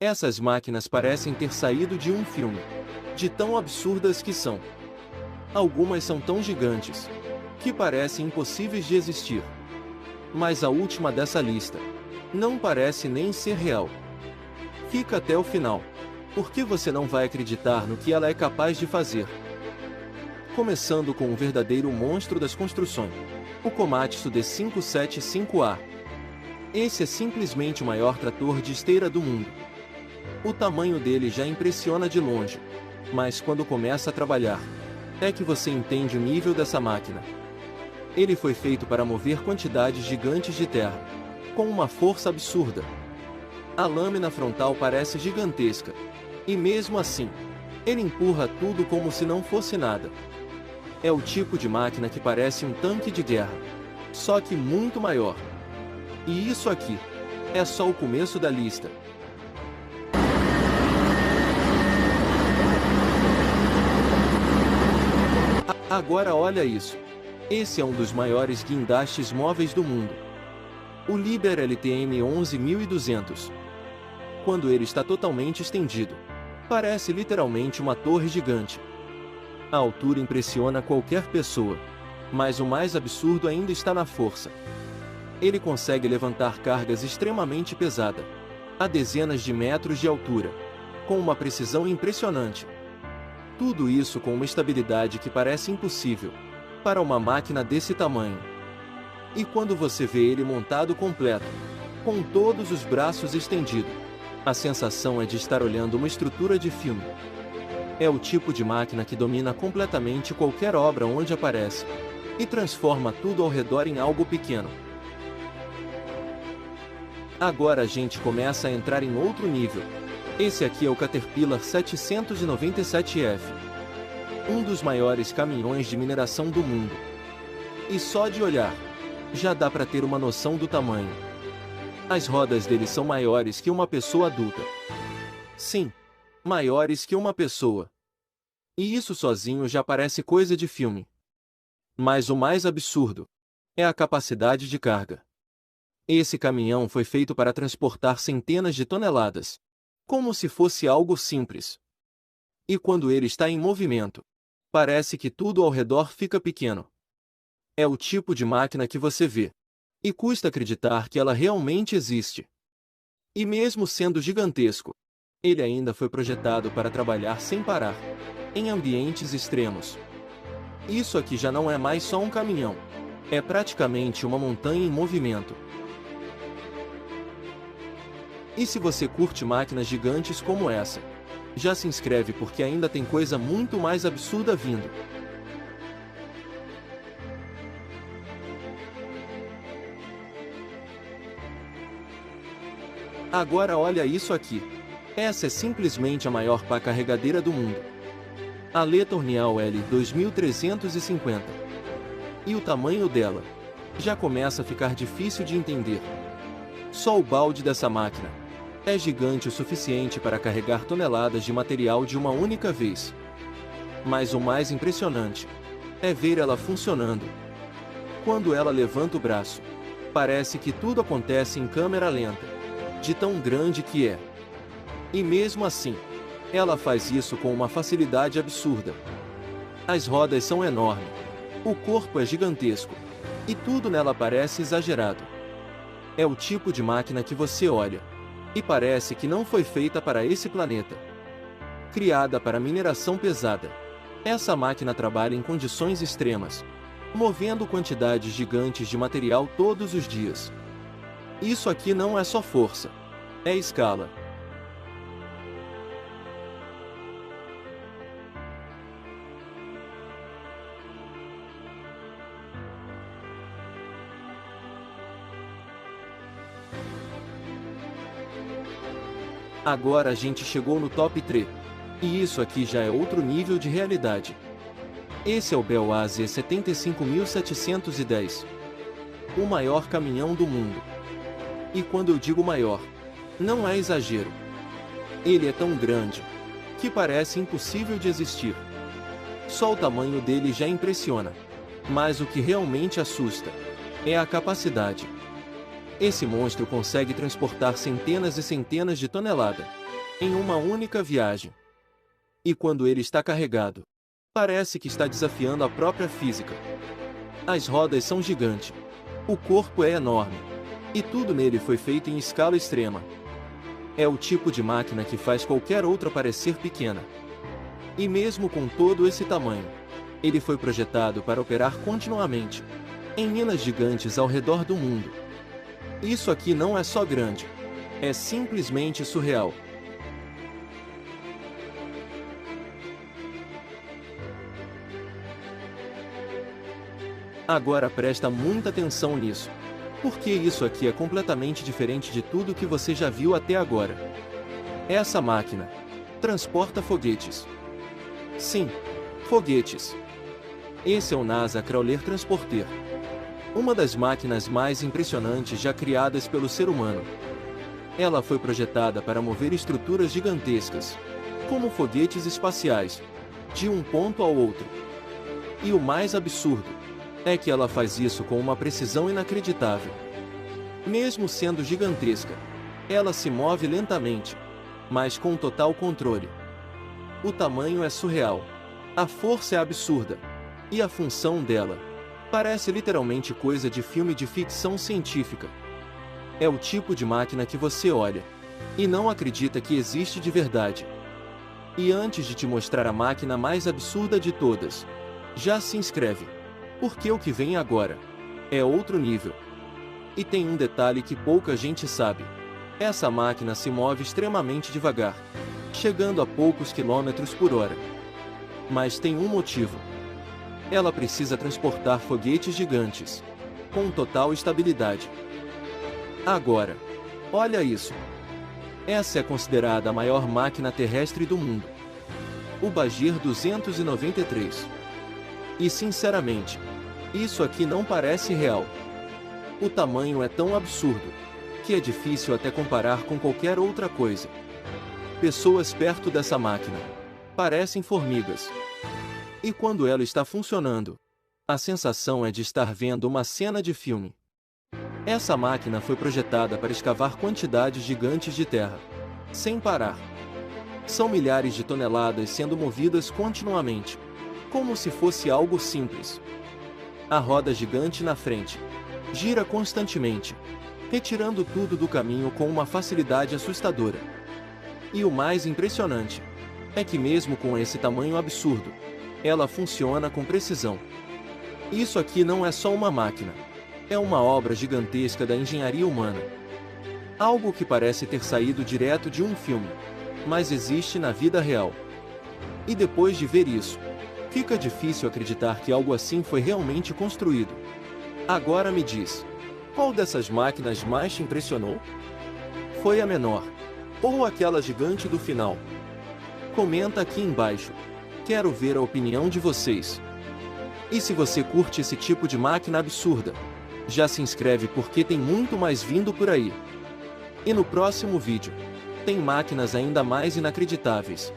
Essas máquinas parecem ter saído de um filme, de tão absurdas que são. Algumas são tão gigantes, que parecem impossíveis de existir. Mas a última dessa lista não parece nem ser real. Fica até o final, porque você não vai acreditar no que ela é capaz de fazer. Começando com um verdadeiro monstro das construções, o Komatsu D575A. Esse é simplesmente o maior trator de esteira do mundo. O tamanho dele já impressiona de longe, mas quando começa a trabalhar, é que você entende o nível dessa máquina. Ele foi feito para mover quantidades gigantes de terra, com uma força absurda. A lâmina frontal parece gigantesca, e mesmo assim, ele empurra tudo como se não fosse nada. É o tipo de máquina que parece um tanque de guerra, só que muito maior. E isso aqui é só o começo da lista. Agora olha isso. Esse é um dos maiores guindastes móveis do mundo. O Liber LTM 11200. Quando ele está totalmente estendido, parece literalmente uma torre gigante. A altura impressiona qualquer pessoa, mas o mais absurdo ainda está na força. Ele consegue levantar cargas extremamente pesadas, a dezenas de metros de altura, com uma precisão impressionante. Tudo isso com uma estabilidade que parece impossível para uma máquina desse tamanho. E quando você vê ele montado completo, com todos os braços estendidos, a sensação é de estar olhando uma estrutura de filme. É o tipo de máquina que domina completamente qualquer obra onde aparece, e transforma tudo ao redor em algo pequeno. Agora a gente começa a entrar em outro nível. Esse aqui é o Caterpillar 797F. Um dos maiores caminhões de mineração do mundo. E só de olhar, já dá para ter uma noção do tamanho. As rodas dele são maiores que uma pessoa adulta. Sim, maiores que uma pessoa. E isso sozinho já parece coisa de filme. Mas o mais absurdo é a capacidade de carga. Esse caminhão foi feito para transportar centenas de toneladas, como se fosse algo simples. E quando ele está em movimento, parece que tudo ao redor fica pequeno. É o tipo de máquina que você vê, e custa acreditar que ela realmente existe. E mesmo sendo gigantesco, ele ainda foi projetado para trabalhar sem parar, em ambientes extremos. Isso aqui já não é mais só um caminhão, é praticamente uma montanha em movimento. E se você curte máquinas gigantes como essa, já se inscreve porque ainda tem coisa muito mais absurda vindo. Agora olha isso aqui. Essa é simplesmente a maior pá carregadeira do mundo. A Le Tournial L2350. E o tamanho dela já começa a ficar difícil de entender. Só o balde dessa máquina é gigante o suficiente para carregar toneladas de material de uma única vez. Mas o mais impressionante é ver ela funcionando. Quando ela levanta o braço, parece que tudo acontece em câmera lenta, de tão grande que é. E mesmo assim, ela faz isso com uma facilidade absurda. As rodas são enormes, o corpo é gigantesco, e tudo nela parece exagerado. É o tipo de máquina que você olha e parece que não foi feita para esse planeta. Criada para mineração pesada, essa máquina trabalha em condições extremas, movendo quantidades gigantes de material todos os dias. Isso aqui não é só força, é escala. Agora a gente chegou no top 3. E isso aqui já é outro nível de realidade. Esse é o Bell AZ 75710. O maior caminhão do mundo. E quando eu digo maior, não é exagero. Ele é tão grande, que parece impossível de existir. Só o tamanho dele já impressiona. Mas o que realmente assusta é a capacidade. Esse monstro consegue transportar centenas e centenas de toneladas, em uma única viagem. E quando ele está carregado, parece que está desafiando a própria física. As rodas são gigantes, o corpo é enorme, e tudo nele foi feito em escala extrema. É o tipo de máquina que faz qualquer outra parecer pequena. E mesmo com todo esse tamanho, ele foi projetado para operar continuamente, em minas gigantes ao redor do mundo. Isso aqui não é só grande, é simplesmente surreal. Agora presta muita atenção nisso, porque isso aqui é completamente diferente de tudo que você já viu até agora. Essa máquina transporta foguetes. Sim, foguetes. Esse é o NASA Crawler Transporter, uma das máquinas mais impressionantes já criadas pelo ser humano. Ela foi projetada para mover estruturas gigantescas, como foguetes espaciais, de um ponto ao outro. E o mais absurdo é que ela faz isso com uma precisão inacreditável. Mesmo sendo gigantesca, ela se move lentamente, mas com total controle. O tamanho é surreal, a força é absurda, e a função dela parece literalmente coisa de filme de ficção científica. É o tipo de máquina que você olha e não acredita que existe de verdade. E antes de te mostrar a máquina mais absurda de todas, já se inscreve, porque o que vem agora é outro nível. E tem um detalhe que pouca gente sabe: essa máquina se move extremamente devagar, chegando a poucos quilômetros por hora. Mas tem um motivo. Ela precisa transportar foguetes gigantes, com total estabilidade. Agora, olha isso. Essa é considerada a maior máquina terrestre do mundo, o Bajir 293. E sinceramente, isso aqui não parece real. O tamanho é tão absurdo, que é difícil até comparar com qualquer outra coisa. Pessoas perto dessa máquina parecem formigas. E quando ela está funcionando, a sensação é de estar vendo uma cena de filme. Essa máquina foi projetada para escavar quantidades gigantes de terra, sem parar. São milhares de toneladas sendo movidas continuamente, como se fosse algo simples. A roda gigante na frente gira constantemente, retirando tudo do caminho com uma facilidade assustadora. E o mais impressionante é que mesmo com esse tamanho absurdo, ela funciona com precisão. Isso aqui não é só uma máquina, é uma obra gigantesca da engenharia humana. Algo que parece ter saído direto de um filme, mas existe na vida real. E depois de ver isso, fica difícil acreditar que algo assim foi realmente construído. Agora me diz, qual dessas máquinas mais te impressionou? Foi a menor, ou aquela gigante do final? Comenta aqui embaixo. Quero ver a opinião de vocês. E se você curte esse tipo de máquina absurda, já se inscreve porque tem muito mais vindo por aí. E no próximo vídeo, tem máquinas ainda mais inacreditáveis.